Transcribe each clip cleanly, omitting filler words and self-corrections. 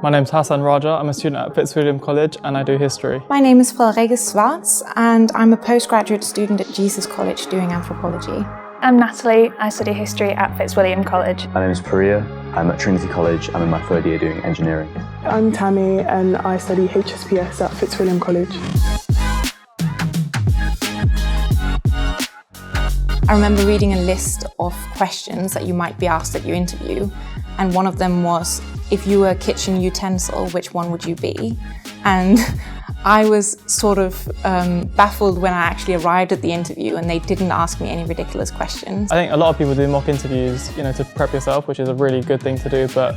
My name's Hassan Raja. I'm a student at Fitzwilliam College and I do history. My name is Friederike Schwarz and I'm a postgraduate student at Jesus College doing anthropology. I'm Natalie. I study history at Fitzwilliam College. My name is Priya. I'm at Trinity College. I'm in my third year doing engineering. I'm Tammy and I study HSPS at Fitzwilliam College. I remember reading a list of questions that you might be asked at your interview, and one of them was, if you were a kitchen utensil, which one would you be? And I was sort of baffled when I actually arrived at the interview and they didn't ask me any ridiculous questions. I think a lot of people do mock interviews, to prep yourself, which is a really good thing to do, but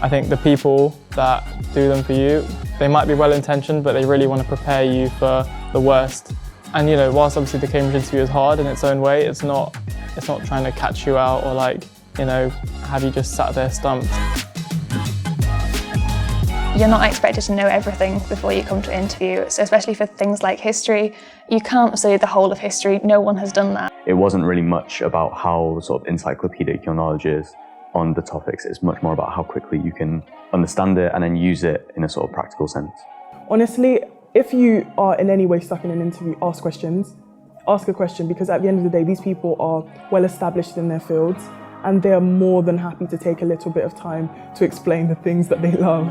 I think the people that do them for you, they might be well-intentioned, but they really want to prepare you for the worst. And whilst obviously the Cambridge interview is hard in its own way, it's not trying to catch you out or have you just sat there stumped. You're not expected to know everything before you come to an interview, so especially for things like history. You can't study the whole of history, no one has done that. It wasn't really much about how sort of encyclopedic your knowledge is on the topics, it's much more about how quickly you can understand it and then use it in a sort of practical sense. Honestly, if you are in any way stuck in an interview, ask questions. Ask a question, because at the end of the day, these people are well established in their fields and they're more than happy to take a little bit of time to explain the things that they love.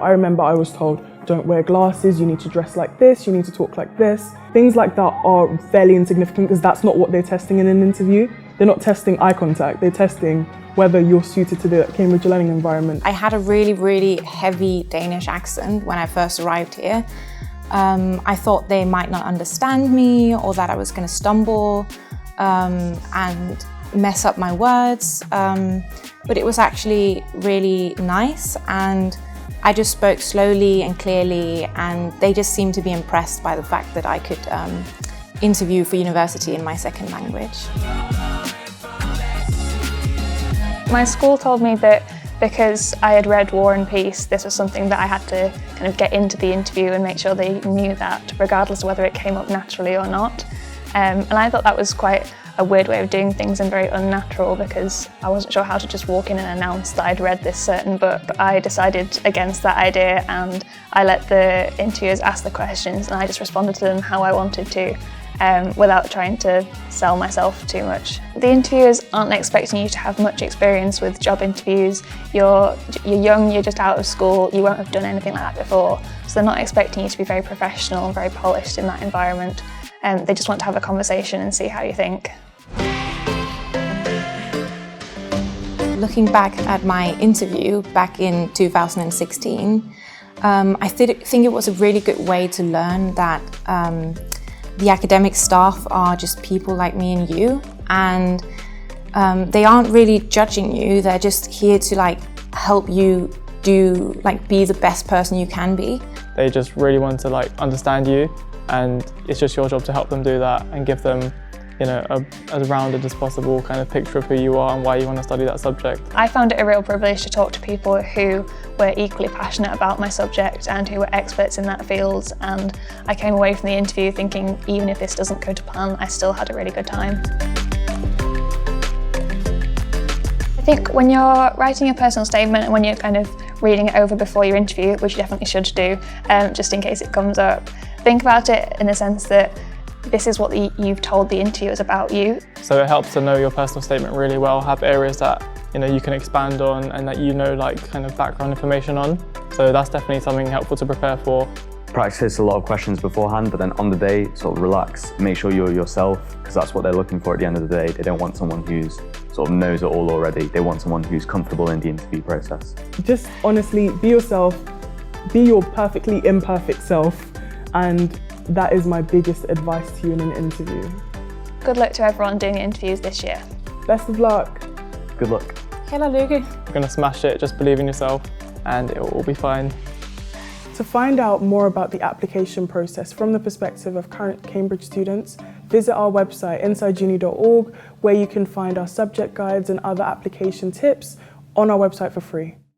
I remember I was told, don't wear glasses, you need to dress like this, you need to talk like this. Things like that are fairly insignificant because that's not what they're testing in an interview. They're not testing eye contact, they're testing whether you're suited to the Cambridge learning environment. I had a really, really heavy Danish accent when I first arrived here. I thought they might not understand me or that I was going to stumble and mess up my words, but it was actually really nice, and I just spoke slowly and clearly, and they just seemed to be impressed by the fact that I could interview for university in my second language. My school told me that because I had read War and Peace, this was something that I had to kind of get into the interview and make sure they knew that, regardless of whether it came up naturally or not. And I thought that was quite a weird way of doing things and very unnatural, because I wasn't sure how to just walk in and announce that I'd read this certain book. But I decided against that idea and I let the interviewers ask the questions and I just responded to them how I wanted to. Without trying to sell myself too much. The interviewers aren't expecting you to have much experience with job interviews. You're young, you're just out of school, you won't have done anything like that before. So they're not expecting you to be very professional and very polished in that environment. They just want to have a conversation and see how you think. Looking back at my interview back in 2016, I think it was a really good way to learn that the academic staff are just people like me and you, and they aren't really judging you, they're just here to help you be the best person you can be. They just really want to understand you, and it's just your job to help them do that and give them as rounded as possible kind of picture of who you are and why you want to study that subject. I found it a real privilege to talk to people who were equally passionate about my subject and who were experts in that field, and I came away from the interview thinking, even if this doesn't go to plan, I still had a really good time. I think when you're writing a personal statement and when you're kind of reading it over before your interview, which you definitely should do, just in case it comes up, think about it in the sense that this is what you've told the interviewers about you. So it helps to know your personal statement really well, have areas that you can expand on and that kind of background information on. So that's definitely something helpful to prepare for. Practice a lot of questions beforehand, but then on the day, sort of relax. Make sure you're yourself, because that's what they're looking for at the end of the day. They don't want someone who's sort of knows it all already. They want someone who's comfortable in the interview process. Just honestly, be yourself, be your perfectly imperfect self, and that is my biggest advice to you in an interview. Good luck to everyone doing interviews this year. Best of luck. Good luck. Hela lykke. You're going to smash it, just believe in yourself and it will all be fine. To find out more about the application process from the perspective of current Cambridge students, visit our website insideuni.org, where you can find our subject guides and other application tips on our website for free.